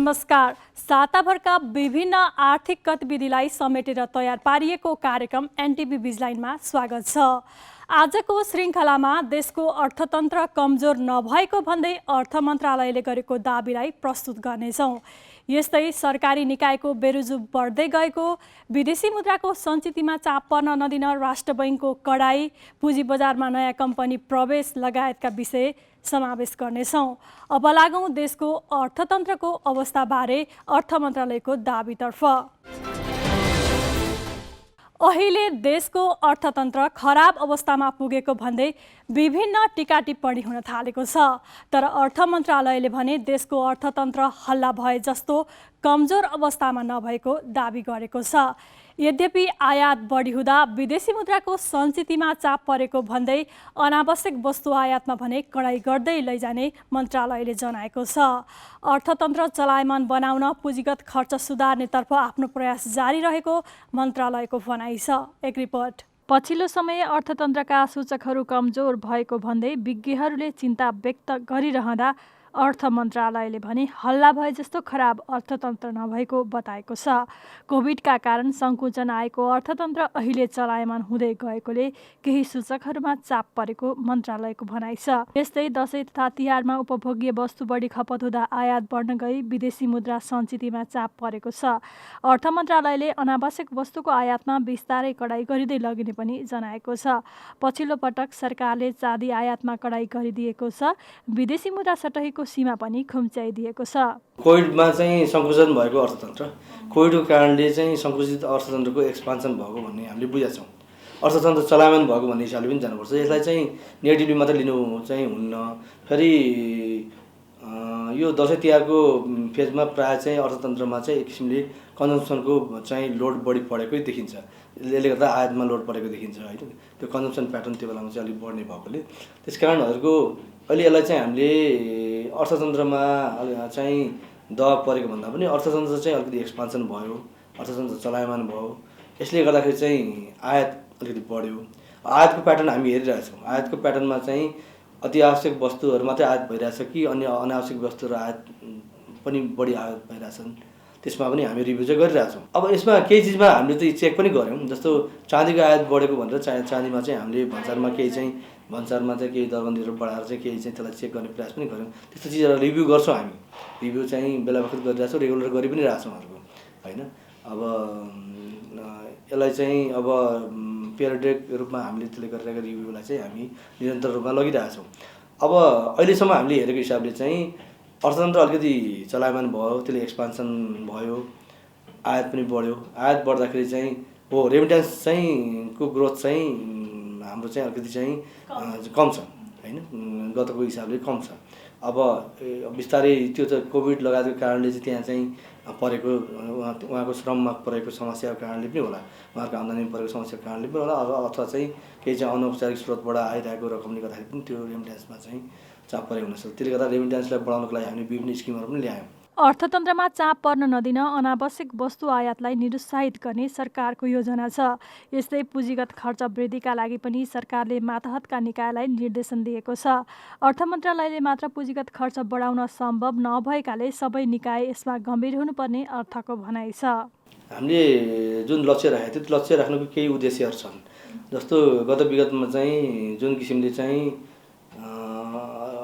नमस्कार। साताभरका विभिन्न आर्थिक गतिविधिलाई समेटेर तयार पारिएको कार्यक्रम एनटिभी बिजलाइनमा स्वागत छ। आजको श्रृङ्खलामा देशको अर्थतन्त्र कमजोर नभएको भन्दै अर्थ मन्त्रालयले गरेको दाबीलाई प्रस्तुत गर्नेछौँ। यस्तै सरकारी निकायको बेरुजु बढ्दै गएको, विदेशी मुद्राको सञ्चितमा चाप पर्न नदिन राष्ट्र बैङ्कको कडाई, पुँजी बजारमा नयाँ कम्पनी प्रवेश लगायतका विषय समावेश गर्नेछौँ। अब लागौँ देशको अर्थतन्त्रको अवस्थाबारे अर्थ मन्त्रालयको दाबीतर्फ। अहिले देशको अर्थतन्त्र खराब अवस्थामा पुगेको भन्दै विभिन्न टीका टिप्पणी हुन थालेको छ। तर अर्थ मन्त्रालयले भने देशको अर्थतन्त्र हल्ला भए जस्तो कमजोर अवस्थामा नभएको दाबी गरेको छ। यद्यपि आयात बढी हुँदा विदेशी मुद्राको सञ्चितमा चाप परेको भन्दै अनावश्यक वस्तु आयातमा भने कडाई गर्दै लैजाने मन्त्रालयले जनाएको छ। अर्थतन्त्र चलायमान बनाउन पुँजीगत खर्च सुधार्नेतर्फ आफ्नो प्रयास जारी रहेको मन्त्रालयको भनाइ छ। एक रिपोर्ट। पछिल्लो समय अर्थतन्त्रका सूचकहरू कमजोर भएको भन्दै विज्ञहरूले चिन्ता व्यक्त गरिरहँदा अर्थ मन्त्रालयले भने हल्ला भए जस्तो खराब अर्थतन्त्र नभएको बताएको छ। कोभिडका कारण सङ्कुचन आएको अर्थतन्त्र अहिले चलायमान हुँदै गएकोले केही सूचकहरूमा चाप परेको मन्त्रालयको भनाइ छ। यस्तै दसैँ तथा तिहारमा उपभोग्य वस्तु बढी खपत हुँदा आयात बढ्न गई विदेशी मुद्रा सञ्चितमा चाप परेको छ। अर्थ मन्त्रालयले अनावश्यक वस्तुको आयातमा बिस्तारै कडाई गरिँदै लगिने पनि जनाएको छ। पछिल्लो पटक सरकारले चाँदी आयातमा कडाई गरिदिएको छ। विदेशी मुद्रा सटहीको सीमा पनि खुम्च्याइदिएको छ। कोभिडमा चाहिँ सङ्कुचन भएको अर्थतन्त्र, कोभिडको कारणले चाहिँ सङ्कुचित अर्थतन्त्रको एक्सपान्सन भएको भन्ने हामीले बुझेका छौँ। अर्थतन्त्र चलायमान भएको भन्ने हिसाबले पनि जानुपर्छ। यसलाई चाहिँ नेगेटिभली मात्रै लिनु चाहिँ हुन्न। फेरि यो दसैँ तिहारको फेजमा प्रायः चाहिँ अर्थतन्त्रमा चाहिँ एक किसिमले कन्जम्सनको चाहिँ लोड बढी परेकै देखिन्छ। यसले गर्दा आयातमा लोड परेको देखिन्छ होइन। त्यो कन्जम्सन प्याटर्न त्यो बेलामा चाहिँ अलिक बढ्ने भएकोले त्यसकारण हजुरको अहिले यसलाई चाहिँ हामीले अर्थतन्त्रमा चाहिँ दबाब परेको भन्दा पनि अर्थतन्त्र चाहिँ अलिकति एक्सपान्सन भयो, अर्थतन्त्र चलायमान भयो। यसले गर्दाखेरि चाहिँ आयात अलिकति बढ्यो। आयातको प्याटर्न हामी हेरिरहेछौँ। आयातको प्याटर्नमा चाहिँ अति आवश्यक वस्तुहरू मात्रै आयात भइरहेछ कि अन्य अनावश्यक वस्तुहरू आयात पनि बढी आयात भइरहेछन्, त्यसमा पनि हामी रिभ्यू चाहिँ गरिरहेछौँ। अब यसमा केही चिजमा हामीले चाहिँ चेक पनि गऱ्यौँ। जस्तो चाँदीको आयात बढेको भनेर चाँदीमा चाहिँ हामीले भन्सारमा केही दरबन्दीहरू बढाएर चाहिँ केही चाहिँ त्यसलाई चेक गर्ने प्रयास पनि गऱ्यौँ। त्यस्तो चिजहरू रिभ्यू गर्छौँ हामी। रिभ्यू चाहिँ बेला बखत गरिरहेछौँ, रेगुलर गरि पनि रहेछौँ होइन। अब यसलाई चाहिँ अब पिरियडिक रूपमा हामीले त्यसले गरिरहेको रिभ्यूलाई चाहिँ हामी निरन्तर रूपमा लगिरहेछौँ। अब अहिलेसम्म हामीले हेरेको हिसाबले चाहिँ अर्थतन्त्र अलिकति चलायमान भयो, त्यसले एक्सपान्सन भयो, आयात पनि बढ्यो। आयात बढ्दाखेरि चाहिँ रेमिट्यान्स चाहिँ को ग्रोथ चाहिँ हाम्रो चाहिँ अलिकति चाहिँ कम छ होइन, गतको हिसाबले कम छ। अब बिस्तारै त्यो चाहिँ कोभिड लगायतको कारणले चाहिँ त्यहाँ चाहिँ परेको उहाँको श्रममा परेको समस्याको कारणले पनि होला, उहाँको आम्दानीमा परेको समस्याको कारणले पनि होला, अथवा चाहिँ केही चाहिँ अनौपचारिक स्रोतबाट आइरहेको रकमले गर्दाखेरि पनि त्यो रेमिट्यान्समा चाहिँ चाप परेको हुनसक्छ। त्यसले गर्दा रेमिट्यान्सलाई बढाउनको लागि हामीले विभिन्न स्किमहरू पनि ल्यायौँ। अर्थतन्त्रमा चाप पर्न नदिन अनावश्यक वस्तु आयातलाई निरुत्साहित गर्ने सरकारको योजना छ। यस्तै पुँजीगत खर्च वृद्धिका लागि पनि सरकारले मातहतका निकायलाई निर्देशन दिएको छ। अर्थ मन्त्रालयले मात्र पुँजीगत खर्च बढाउन सम्भव नभएकाले सबै निकाय यसमा गम्भीर हुनुपर्ने अर्थको भनाइ छ। हामीले जुन लक्ष्य राखेको थियो त्यो लक्ष्य राख्नुको केही उद्देश्यहरू छन्। जस्तो गत विगतमा चाहिँ जुन किसिमले चाहिँ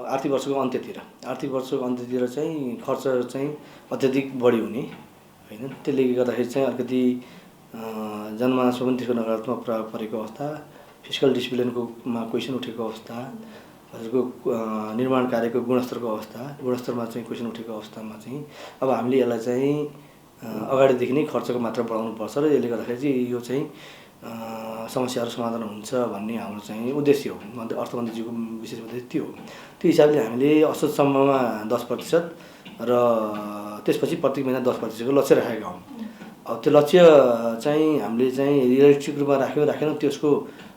आर्थिक वर्षको अन्त्यतिर चाहिँ खर्च चाहिँ अत्यधिक बढी हुने होइन, त्यसले गर्दाखेरि चाहिँ अलिकति जनमानसमा पनि त्यसको नकारात्मक प्रभाव परेको अवस्था, फिस्कल डिसिप्लिनमा क्वेसन उठेको अवस्था, हजुरको निर्माण कार्यको गुणस्तरमा चाहिँ क्वेसन उठेको अवस्थामा चाहिँ अब हामीले यसलाई चाहिँ अगाडिदेखि नै खर्चको मात्रा बढाउनुपर्छ र यसले गर्दाखेरि चाहिँ यो चाहिँ समस्याहरू समाधान हुन्छ भन्ने हाम्रो चाहिँ उद्देश्य हो। अर्थमन्त्रीजीको विशेष उद्देश्य त्यो हो। त्यो हिसाबले हामीले असोजसम्ममा 10% र त्यसपछि प्रत्येक महिना 10%को लक्ष्य राखेका हौँ। अब त्यो लक्ष्य चाहिँ हामीले चाहिँ रियलिस्टिक रूपमा राखेनौँ, त्यसको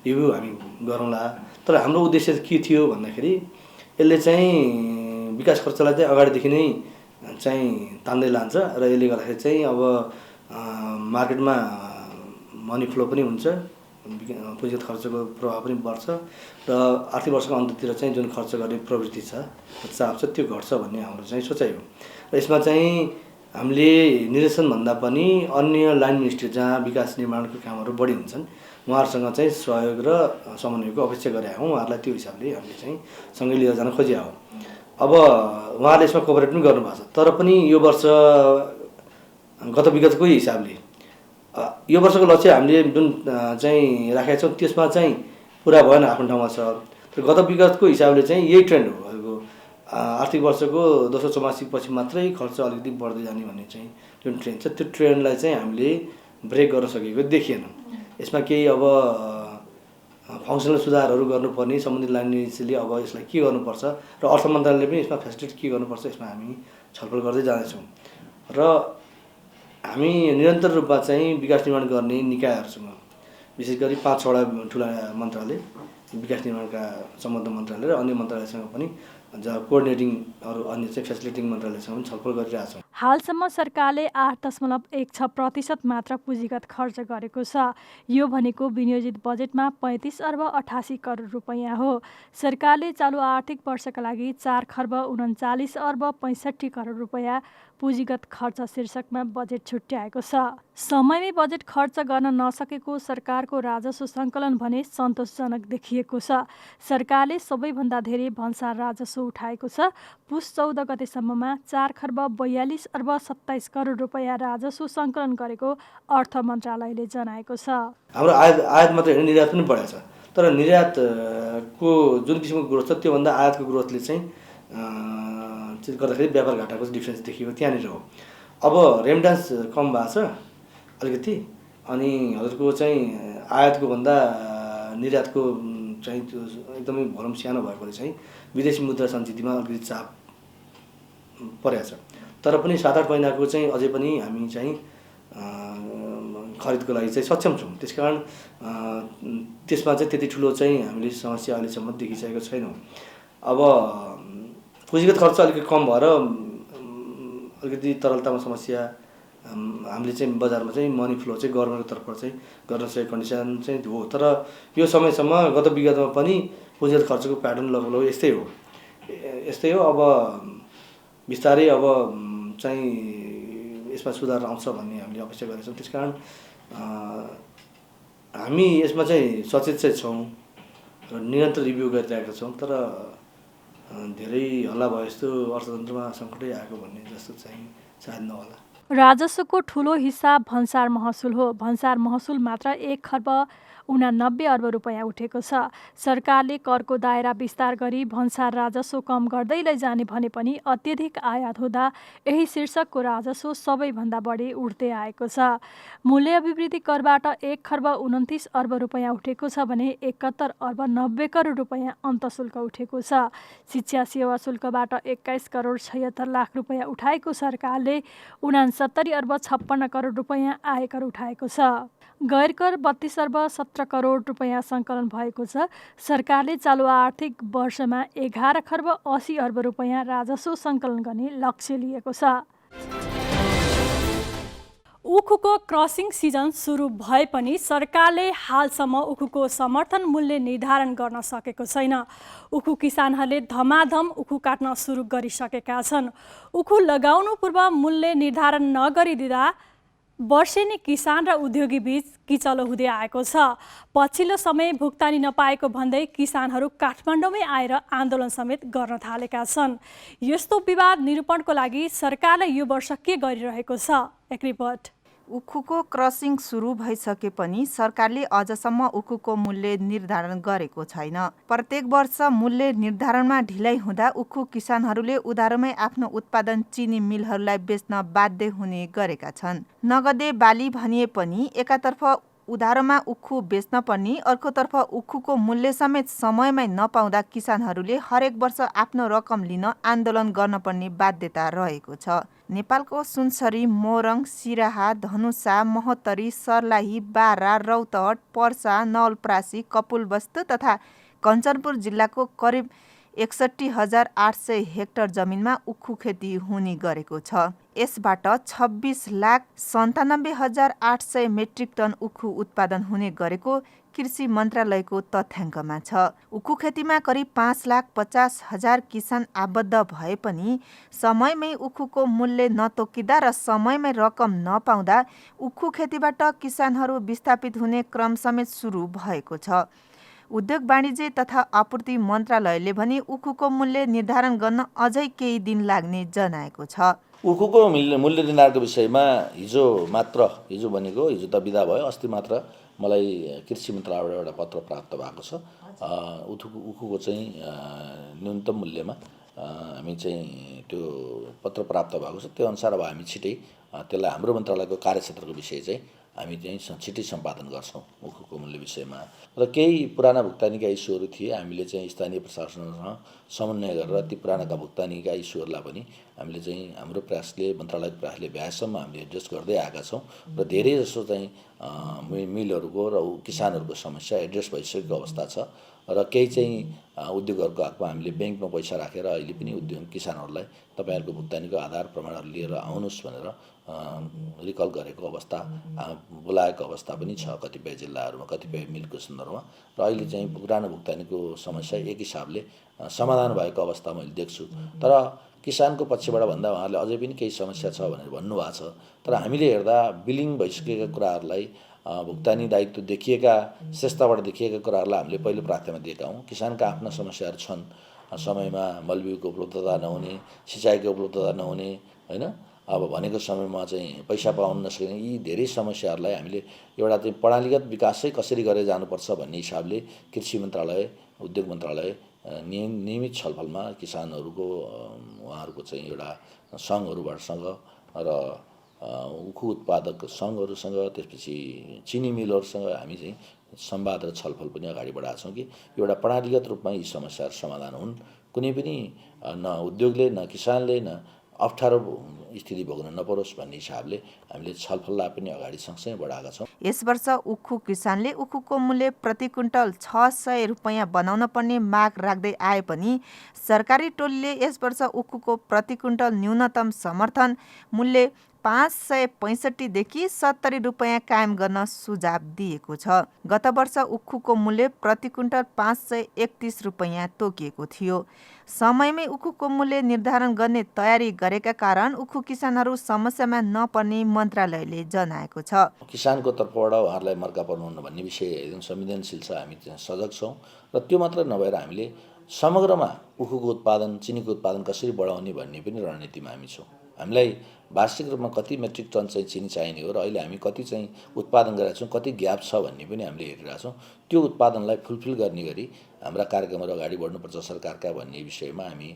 रिभ्यू हामी गरौँला। तर हाम्रो उद्देश्य के थियो भन्दाखेरि यसले चाहिँ विकास खर्चलाई चाहिँ अगाडिदेखि नै चाहिँ तान्दै लान्छ र यसले गर्दाखेरि चाहिँ अब मार्केटमा मनी फ्लो पनि हुन्छ, पुँजीगत खर्चको प्रभाव पनि बढ्छ र आर्थिक वर्षको अन्त्यतिर चाहिँ जुन खर्च गर्ने प्रवृत्ति छ चाप छ त्यो घट्छ भन्ने हाम्रो चाहिँ सोचाइ हो। र यसमा चाहिँ हामीले निर्देशनभन्दा पनि अन्य लाइन मिनिस्ट्री जहाँ विकास निर्माणको कामहरू बढी हुन्छन् उहाँहरूसँग चाहिँ सहयोग र समन्वयको अपेक्षा गरेका हौँ। उहाँहरूलाई त्यो हिसाबले हामीले चाहिँ सँगै लिएर जान खोजिया हो। अब उहाँहरूले यसमा कोअपरेट पनि गर्नुभएको छ, तर पनि यो वर्ष गत विगतकै हिसाबले यो वर्षको लक्ष्य हामीले जुन चाहिँ राखेका छौँ त्यसमा चाहिँ पुरा भएन, आफ्नो ठाउँमा छ। तर गत विगतको हिसाबले चाहिँ यही ट्रेन्ड हो। आर्थिक वर्षको दोस्रो चौमासिकपछि मात्रै खर्च अलिकति बढ्दै जाने भन्ने चाहिँ जुन ट्रेन्ड छ त्यो ट्रेन्डलाई चाहिँ हामीले ब्रेक गर्न सकेको देखिएन। यसमा केही अब फङ्सनल सुधारहरू गर्नुपर्ने सम्बन्धित लाइन मिनिस्ट्रीले अब यसलाई के गर्नुपर्छ र अर्थ मन्त्रालयले पनि यसमा फेसिलिटी के गर्नुपर्छ यसमा हामी छलफल गर्दै जाँदैछौँ। र हामी निरन्तर रूपमा चाहिँ विकास निर्माण गर्ने निकायहरूसँग विशेष गरी 5-6वटा ठुला मन्त्रालय, विकास निर्माणका सम्बद्ध मन्त्रालय र अन्य मन्त्रालयसँग पनि कोअर्डिनेटिङ अरू अन्य चाहिँ फेसिलिटिङ मन्त्रालयसँग पनि छलफल गरिरहेका छौँ। हालसम्म सरकारले 8.16% मात्र पुँजीगत खर्च गरेको छ। यो भनेको विनियोजित बजेटमा 35 अर्ब 88 करोड रुपैयाँ हो। सरकारले चालु आर्थिक वर्षका लागि 4 खर्ब 39 अर्ब 65 करोड रुपैयाँ पुँजीगत खर्च शीर्षकमा बजेट छुट्याएको छ। समयमै बजेट खर्च गर्न नसकेको सरकारको राजस्व सङ्कलन भने सन्तोषजनक देखिएको छ। सरकारले सबैभन्दा धेरै भन्सार राजस्व उठाएको छ। पुस 14 गतेसम्ममा 4 खर्ब 42 अर्ब 27 करोड रुपैयाँ राजस्व सङ्कलन गरेको अर्थ मन्त्रालयले जनाएको छ। हाम्रो आयात मात्रै होइन, निर्यात पनि बढेको छ। तर निर्यातको जुन किसिमको ग्रोथ छ त्योभन्दा आयातको ग्रोथले चाहिँ गर्दाखेरि व्यापार घाटाको डिफ्रेन्स देखिएको त्यहाँनिर हो। अब रेमिट्यान्स कम भएको छ अलिकति, अनि हजुरको चाहिँ आयातको भन्दा निर्यातको चाहिँ त्यो एकदमै भोल्युम सानो भएकोले चाहिँ विदेशी मुद्रा सञ्चितमा अलिकति चाप परेको छ। तर पनि 7-8 महिनाको चाहिँ अझै पनि हामी चाहिँ खरिदको लागि चाहिँ सक्षम छौँ। त्यसकारण त्यसमा चाहिँ त्यति ठुलो चाहिँ हामीले समस्या अहिलेसम्म देखिसकेको छैनौँ। अब पुँजीगत खर्च अलिकति कम भएर अलिकति तरलतामा समस्या हामीले चाहिँ बजारमा चाहिँ मनी फ्लो चाहिँ गभर्मेन्टको तर्फबाट चाहिँ गर्न सकेको कन्डिसन चाहिँ हो। तर यो समयसम्म गत विगतमा पनि पुँजीगत खर्चको प्याटर्न लगभग यस्तै हो। अब बिस्तारै अब चाहिँ यसमा सुधार आउँछ भन्ने हामीले अपेक्षा गरेका छौँ। त्यसकारण हामी यसमा चाहिँ सचेत चाहिँ छौँ र निरन्तर रिभ्यू गरिरहेका छौँ। तर धेरै हल्ला भयो जस्तो अर्थतन्त्रमा सङ्कटै आएको भन्ने जस्तो चाहिँ सायद नहोला। राजस्वको ठुलो हिस्सा भन्सार महसुल हो। भन्सार महसुल मात्र 1 खर्ब 89 अर्ब रुपैयाँ उठेको छ। सरकारले करको दायरा विस्तार गरी भन्सार राजस्व कम गर्दै लैजाने भने पनि अत्यधिक आयात हुँदा यही शीर्षकको राजस्व सबैभन्दा बढी उठ्दै आएको छ। मूल्य अभिवृद्धि करबाट 1 खर्ब 29 अर्ब रुपैयाँ उठेको छ भने 71 अर्ब 90 करोड रुपैयाँ अन्तशुल्क उठेको छ। शिक्षा सेवा शुल्कबाट 21 करोड 76 लाख रुपैयाँ उठाएको सरकारले 69 अर्ब 56 करोड रुपैयाँ आयकर उठाएको छ। गैरकर 32 अर्ब 17 करोड रुपैयाँ सङ्कलन भएको छ। सरकारले चालु आर्थिक वर्षमा 11 खर्ब 80 अर्ब रुपैयाँ राजस्व सङ्कलन गर्ने लक्ष्य लिएको छ। उखुको क्रसिङ सिजन सुरु भए पनि सरकारले हालसम्म उखुको समर्थन मूल्य निर्धारण गर्न सकेको छैन। उखु किसानहरूले धमाधम उखु काट्न सुरु गरिसकेका छन्। उखु लगाउनु पूर्व मूल्य निर्धारण नगरिदिँदा वर्षेनी किसान र उद्योगी बीच किचलो हुँदै आएको छ। पछिल्लो समय भुक्तानी नपाएको भन्दै किसानहरू काठमाडौँमै आएर आन्दोलन समेत गर्न थालेका छन्। यस्तो विवाद निरूपणको लागि सरकारले यो वर्ष के गरिरहेको छ? एक रिपोर्ट। उखुको क्रसिङ सुरु भइसके पनि सरकारले अझसम्म उखुको मूल्य निर्धारण गरेको छैन। प्रत्येक वर्ष मूल्य निर्धारणमा ढिलाइ हुँदा उखु किसानहरूले उधारोमै आफ्नो उत्पादन चिनी मिलहरूलाई बेच्न बाध्य हुने गरेका छन्। नगदे बाली भनिए पनि एकातर्फ उधारोमा उखु बेच्न पर्ने, अर्कोतर्फ उखुको मूल्य समेत समयमै नपाउँदा किसानहरूले हरेक वर्ष आफ्नो रकम लिन आन्दोलन गर्न पर्ने बाध्यता रहेको छ। नेपालको सुनसरी, मोरङ, सिराहा, धनुषा, महोत्तरी, सर्लाही, बारा, रौतहट, पर्सा, नवलपरासी, कपुलवस्तु तथा कञ्चनपुर जिल्लाको करिब 61,800 हेक्टर जमिनमा उखु खेती हुने गरेको छ। यसबाट 26,97,800 मेट्रिक टन उखु उत्पादन हुने गरेको कृषि मन्त्रालयको तथ्याङ्कमा छ। उखु खेतीमा करिब 5,50,000 किसान आबद्ध भए पनि समयमै उखुको मूल्य नतोकिँदा र समयमै रकम नपाउँदा उखु खेतीबाट किसानहरू विस्थापित हुने क्रम समेत सुरु भएको छ। उद्योग वाणिज्य तथा आपूर्ति मन्त्रालयले भने उखुको मूल्य निर्धारण गर्न अझै केही दिन लाग्ने जनाएको छ। उखुको मूल्य निर्धारणको विषयमा हिजो भनेको हिजो त बिदा भयो, अस्ति मात्र मलाई कृषि मन्त्रालयबाट एउटा पत्र प्राप्त भएको छ। उखुको चाहिँ न्यूनतम मूल्यमा हामी चाहिँ त्यो पत्र प्राप्त भएको छ। त्यो अनुसार अब हामी छिटै त्यसलाई हाम्रो मन्त्रालयको कार्यक्षेत्रको विषय चाहिँ हामी चाहिँ छिटै सम्पादन गर्छौँ उखुको मूल्य विषयमा। र केही पुराना भुक्तानीका इस्युहरू थिए, हामीले चाहिँ स्थानीय प्रशासनसँग समन्वय गरेर ती पुरानाका भुक्तानीका इस्युहरूलाई पनि हामीले चाहिँ हाम्रो प्रयासले मन्त्रालयको प्रयासले भ्याएसम्म हामीले एड्रेस गर्दै आएका छौँ र धेरै जसो चाहिँ मिलहरूको र किसानहरूको समस्या एड्रेस भइसकेको अवस्था छ। र केही चाहिँ उद्योगहरूको हकमा हामीले ब्याङ्कमा पैसा राखेर अहिले पनि उद्योग किसानहरूलाई तपाईँहरूको भुक्तानीको आधार प्रमाणहरू लिएर आउनुहोस् भनेर रिकल गरेको अवस्था, बोलाएको अवस्था पनि छ कतिपय जिल्लाहरूमा, कतिपय मिलको सन्दर्भमा। र अहिले चाहिँ पुरानो भुक्तानीको समस्या एक हिसाबले समाधान भएको अवस्था मैले देख्छु। तर किसानको पक्षबाट भन्दा उहाँहरूले अझै पनि केही समस्या छ भनेर भन्नुभएको छ। तर हामीले हेर्दा बिलिङ भइसकेका कुराहरूलाई, भुक्तानी दायित्व देखिएका संस्थाबाट देखिएका कुराहरूलाई हामीले पहिलो प्राथमिकता दिएका हौँ। किसानका आफ्ना समस्याहरू छन्, समयमा मलबिउको उपलब्धता नहुने, सिँचाइको उपलब्धता नहुने, होइन, अब भनेको समयमा चाहिँ पैसा पाउन नसक्ने, यी धेरै समस्याहरूलाई हामीले एउटा चाहिँ प्रणालीगत विकास चाहिँ कसरी गरेर जानुपर्छ भन्ने हिसाबले कृषि मन्त्रालय, उद्योग मन्त्रालय नियमित छलफलमा किसानहरूको उहाँहरूको चाहिँ एउटा सङ्घहरूबाटसँग र उखु उत्पादक सङ्घहरूसँग, त्यसपछि चिनी मिलहरूसँग हामी चाहिँ संवाद र छलफल पनि अगाडि बढाएका छौँ कि एउटा प्रणालीगत रूपमा यी समस्याहरू समाधान हुन्। कुनै पनि न उद्योगले न किसानले न अप्ठ्यारो स्थिति भोग्न नपरोस् भन्ने हिसाबले हामीले छलफललाई पनि अगाडि सँगसँगै बढाएका छौँ। यस वर्ष उखु किसानले उखुको मूल्य प्रति क्विन्टल 600 रुपैयाँ बनाउन पर्ने माग राख्दै आए पनि सरकारी टोलीले यस वर्ष उखुको प्रति क्विन्टल न्यूनतम समर्थन मूल्य 565 देखि 70 रुपैयाँ कायम गर्न सुझाव दिएको छ। गत वर्ष उखुको मूल्य प्रति क्विन्टल 531 रुपैयाँ तोकिएको थियो। समयमै उखुको मूल्य निर्धारण गर्ने तयारी गरेका कारण उखु किसानहरू समस्यामा नपर्ने मन्त्रालयले जनाएको छ। किसानको तर्फबाट उहाँहरूलाई मर्का पर्नुहुन्न भन्ने विषय एकदम संवेदनशील छ, हामी चाहिँ सजग छौँ। र त्यो मात्र नभएर हामीले समग्रमा उखुको उत्पादन, चिनीको उत्पादन कसरी बढाउने भन्ने पनि रणनीतिमा हामी छौँ। हामीलाई वार्षिक रूपमा कति मेट्रिक टन चाहिँ चिनी चाहिने हो र अहिले हामी कति चाहिँ उत्पादन गरेका छौँ, कति ग्याप छ भन्ने पनि हामीले हेरिरहेका छौँ। त्यो उत्पादनलाई फुलफिल गर्ने गरी हाम्रा कार्यक्रमहरू अगाडि बढ्नुपर्छ सरकारका भन्ने विषयमा हामी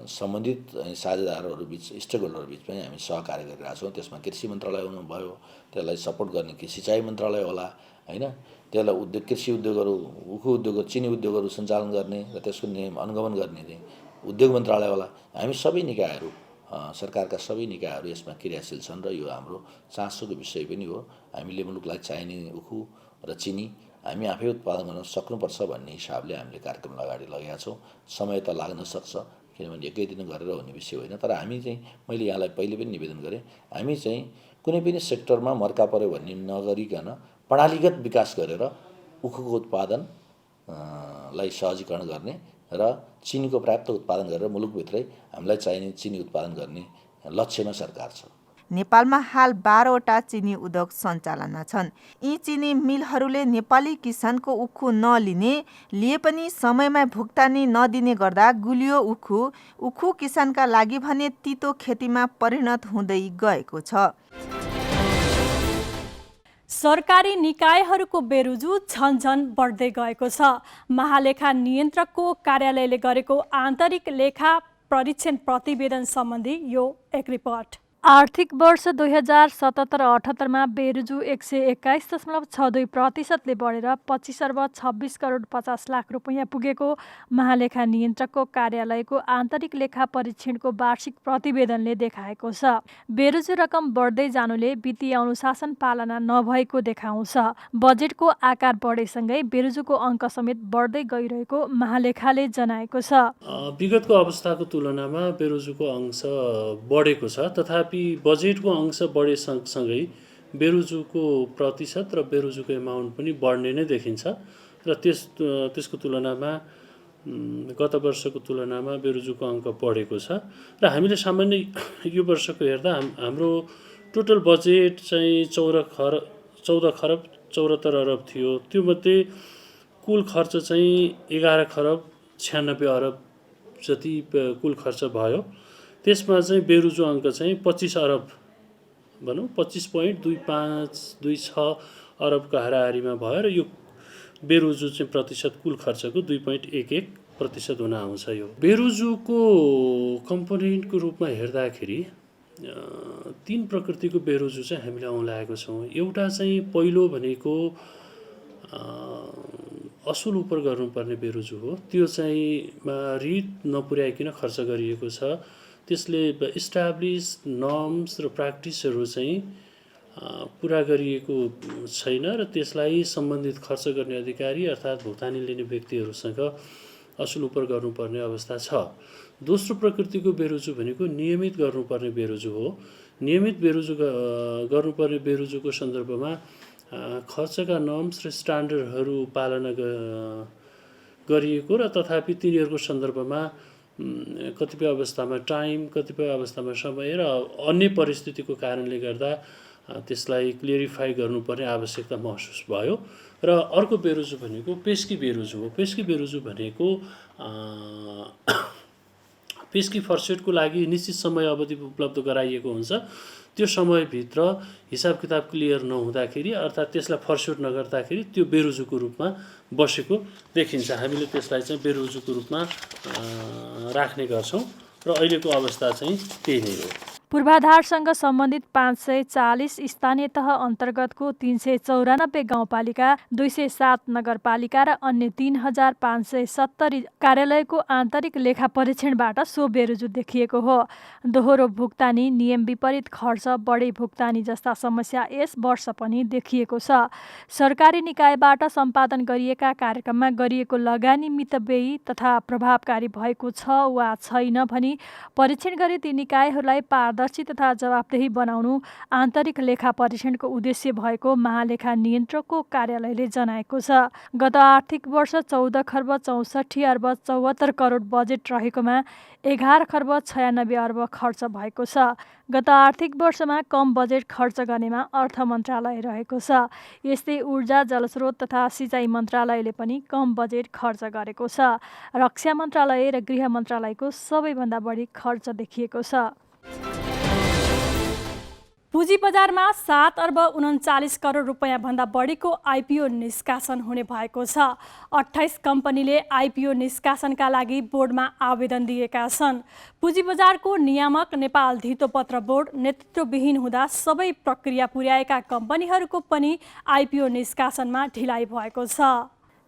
सम्बन्धित साझेदारहरूबिच, स्टेकहोल्डरबिच पनि हामी सहकार्य गरिरहेका छौँ। त्यसमा कृषि मन्त्रालय हुनुभयो, त्यसलाई सपोर्ट गर्ने कि सिँचाइ मन्त्रालय होला, होइन, त्यसलाई उद्योग, कृषि उद्योगहरू, उखु उद्योगहरू, चिनी उद्योगहरू सञ्चालन गर्ने र त्यसको नियम अनुगमन गर्ने चाहिँ उद्योग मन्त्रालय होला। हामी सबै निकायहरू, सरकारका सबै निकायहरू यसमा क्रियाशील छन् र यो हाम्रो चासोको विषय पनि हो। हामीले मुलुकलाई चाहिने उखु र चिनी हामी आफै उत्पादन गर्न सक्नुपर्छ भन्ने हिसाबले हामीले कार्यक्रमलाई अगाडि लगेका छौँ। समय त लाग्न सक्छ, किनभने एकै दिन गरेर हुने विषय होइन। तर हामी चाहिँ, मैले यहाँलाई पहिले पनि निवेदन गरेँ, हामी चाहिँ कुनै पनि सेक्टरमा मर्का पर्यो भन्ने नगरिकन प्रणालीगत विकास गरेर उखुको उत्पादनलाई सहजीकरण गर्ने र चिनीको पर्याप्त उत्पादन गरेर मुलुकभित्रै हामीलाई चाहिने चिनी उत्पादन गर्ने लक्ष्यमा सरकार छ। नेपालमा हाल 12वटा चिनी उद्योग सञ्चालनमा छन्। यी चिनी मिलहरूले नेपाली किसानको उखु नलिने, लिए पनि समयमा भुक्तानी नदिने गर्दा गुलियो उखु किसानका लागि भने तितो खेतीमा परिणत हुँदै गएको छ। सरकारी निकायहरूको बेरुजु झन्झन बढ्दै गएको छ। महालेखा नियन्त्रकको कार्यालयले गरेको आन्तरिक लेखा परीक्षण प्रतिवेदन सम्बन्धी यो एक रिपोर्ट। आर्थिक वर्ष 2077-78 बेरुजु 121.62% बढेर 25,26,50,00,000 रुपैयाँ पुगेको महालेखा नियन्त्रकको कार्यालयको आन्तरिक लेखा परीक्षणको वार्षिक प्रतिवेदनले देखाएको छ। बेरुजु रकम बढ्दै जानुले वित्तीय अनुशासन पालना नभएको देखाउँछ। बजेटको आकार बढेसँगै बेरुजुको अङ्क समेत बढ्दै गइरहेको महालेखाले जनाएको छ। विगतको अवस्थाको तुलनामा बेरोजुको अंश बढेको छ, तथापि बजेटको अंश बढे सँगसँगै बेरोजुको प्रतिशत र बेरोजुको एमाउन्ट पनि बढ्ने नै देखिन्छ र त्यसको तुलनामा गत वर्षको तुलनामा बेरोजुको अङ्क बढेको छ र हामीले सामान्य यो वर्षको हेर्दा हाम्रो टोटल बजेट चाहिँ 14 खरब 74 अरब थियो। त्यो मध्ये कुल खर्च चाहिँ 11 खरब 96 अरब जति कुल खर्च भयो। त्यसमा चाहिँ बेरुजु अङ्क चाहिँ 25 अरब भनौँ 25.2526 अरबको हाराहारीमा भयो र यो बेरुजु चाहिँ प्रतिशत कुल खर्चको 2.11% हुन आउँछ। यो बेरुजुको कम्पोनेन्टको रूपमा हेर्दाखेरि 3 प्रकृतिको बेरुजु चाहिँ हामीले औँल्याएको छौँ। एउटा चाहिँ पहिलो भनेको असुल उपर गर्नुपर्ने बेरुजु हो। त्यो चाहिँ रिट नपुर्याइकन खर्च गरिएको छ। त्यसले इस्टाब्लिस नर्म्स र प्र्याक्टिसहरू चाहिँ पुरा गरिएको छैन र त्यसलाई सम्बन्धित खर्च गर्ने अधिकारी अर्थात् भुक्तानी लिने व्यक्तिहरूसँग असुल उपर गर्नुपर्ने अवस्था छ। दोस्रो प्रकृतिको बेरुजु भनेको नियमित गर्नुपर्ने बेरुजु हो। नियमित बेरुजु गर्नुपर्ने बेरुजुको सन्दर्भमा खर्चका नर्म्स र स्ट्यान्डर्डहरू पालना गरिएको र तथापि तिनीहरूको सन्दर्भमा कतिपय अवस्थामा टाइम, कतिपय अवस्थामा समय र अन्य परिस्थितिको कारणले गर्दा त्यसलाई क्लियरिफाई गर्नुपर्ने आवश्यकता महसुस भयो। र अर्को बेरुजु भनेको पेस्की बेरुजु हो। पेस्की बेरुजु भनेको पेस्की फर्सेटको लागि निश्चित समय अवधि उपलब्ध गराइएको हुन्छ। त्यो समयभित्र हिसाब किताब क्लियर नहुँदाखेरि अर्थात् त्यसलाई फर्सेट नगर्दाखेरि त्यो बेरुजुको रूपमा बसेको देखिन्छ। हामीले त्यसलाई चाहिँ बेरुजुको रूपमा राख्ने गर्छौँ र अहिलेको अवस्था चाहिँ त्यही नै हो। पूर्वाधारसँग सम्बन्धित 540 स्थानीय तह अन्तर्गतको 394 गाउँपालिका, 207 नगरपालिका र अन्य 3570 कार्यालयको आन्तरिक लेखा परीक्षणबाट सो बेरुजु देखिएको हो। दोहोरो भुक्तानी, नियम विपरीत खर्च, बढी भुक्तानी जस्ता समस्या यस वर्ष पनि देखिएको छ। सरकारी निकायबाट सम्पादन गरिएका कार्यक्रममा गरिएको लगानी मितव्ययी तथा प्रभावकारी भएको छ वा छैन भनी परीक्षण गरी ती निकायहरूलाई पारदर्शी तथा जवाफदेही बनाउनु आन्तरिक लेखा परीक्षणको उद्देश्य भएको महालेखा नियन्त्रकको कार्यालयले जनाएको छ। गत आर्थिक वर्ष 14 खर्ब 64 अर्ब 74 करोड बजेट रहेकोमा 11 खर्ब 96 अर्ब खर्च भएको छ। गत आर्थिक वर्षमा कम बजेट खर्च गर्नेमा अर्थ मन्त्रालय रहेको छ। यस्तै ऊर्जा, जलस्रोत तथा सिँचाइ मन्त्रालयले पनि कम बजेट खर्च गरेको छ। रक्षा मन्त्रालय र गृह मन्त्रालयको सबैभन्दा बढी खर्च देखिएको छ। पुँजी बजारमा 7 अर्ब 39 करोड रुपैयाँ भन्दा बढीको आइपिओ निष्कासन हुने भएको छ। 28 कम्पनीले आइपिओ निष्कासनका लागि बोर्डमा आवेदन दिएका छन्। पुँजी बजारको नियामक नेपाल धितोपत्र बोर्ड नेतृत्वविहीन हुँदा सबै प्रक्रिया पुर्याएका कम्पनीहरूको पनि आइपिओ निष्कासनमा ढिलाइ भएको छ।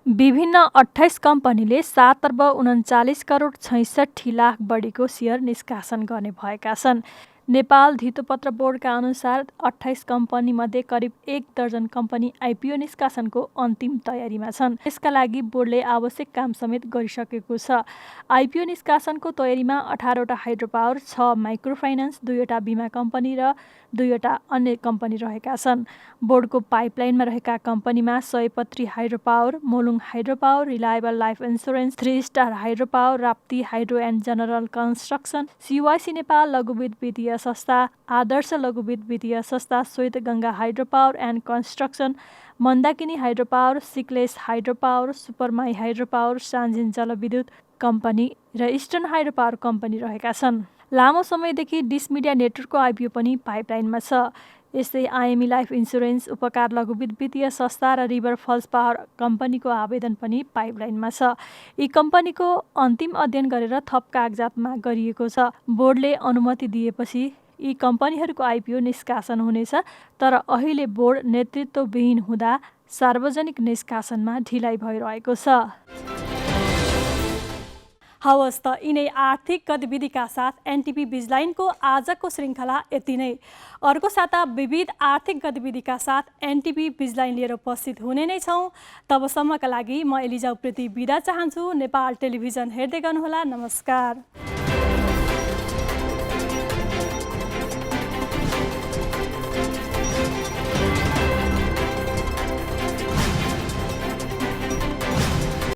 विभिन्न 28 कम्पनीले 7 अर्ब 39 करोड 66 लाख बढीको सेयर निष्कासन गर्ने भएका छन्। नेपाल धितोपत्र बोर्डका अनुसार 28 कम्पनीमध्ये करिब 1 दर्जन कम्पनी आइपिओ निष्कासनको अन्तिम तयारीमा छन्। यसका लागि बोर्डले आवश्यक काम समेत गरिसकेको छ। आइपिओ निष्कासनको तयारीमा 18वटा हाइड्रो पावर, 6 माइक्रो फाइनान्स, 2वटा बिमा कम्पनी र 2वटा अन्य कम्पनी रहेका छन्। बोर्डको पाइपलाइनमा रहेका कम्पनीमा Sayapatri hydro power, Molung hydro power, reliable life insurance, 3 star hydro power, Rapti hydro and general construction, CYC Nepal लघुवित्त वित्तीय संस्था, आदर्श लघुवित्त वित्तीय संस्था, Shwet Ganga hydro power and construction, Mandakini hydro power, Sikles hydro power, Supermai hydro power, Sanjen जलविद्युत कम्पनी र इस्टर्न हाइड्रो पावर कम्पनी रहेका छन्। लामो समयदेखि डिस मिडिया नेटवर्कको आइपिओ पनि पाइपलाइनमा छ। यस्तै आइएमई लाइफ इन्स्योरेन्स, उपकार लघुवित्त वित्तीय संस्था र रिभर फल्स पावर कम्पनीको आवेदन पनि पाइपलाइनमा छ। यी कम्पनीको अन्तिम अध्ययन गरेर थप कागजात माग गरिएको छ। बोर्डले अनुमति दिएपछि यी कम्पनीहरूको आइपिओ निष्कासन हुनेछ, तर अहिले बोर्ड नेतृत्वविहीन हुँदा सार्वजनिक निष्कासनमा ढिलाइ भइरहेको छ। हवस् त यिनै आर्थिक गतिविधिका साथ एनटिपी बिजलाइनको आजको श्रृङ्खला यति नै। अर्को साता विविध आर्थिक गतिविधिका साथ एनटिपी बिजलाइन लिएर उपस्थित हुने नै छौँ। तबसम्मका लागि म एलिजा उप्रेती बिदा चाहन्छु। नेपाल टेलिभिजन हेर्दै गर्नुहोला। नमस्कार।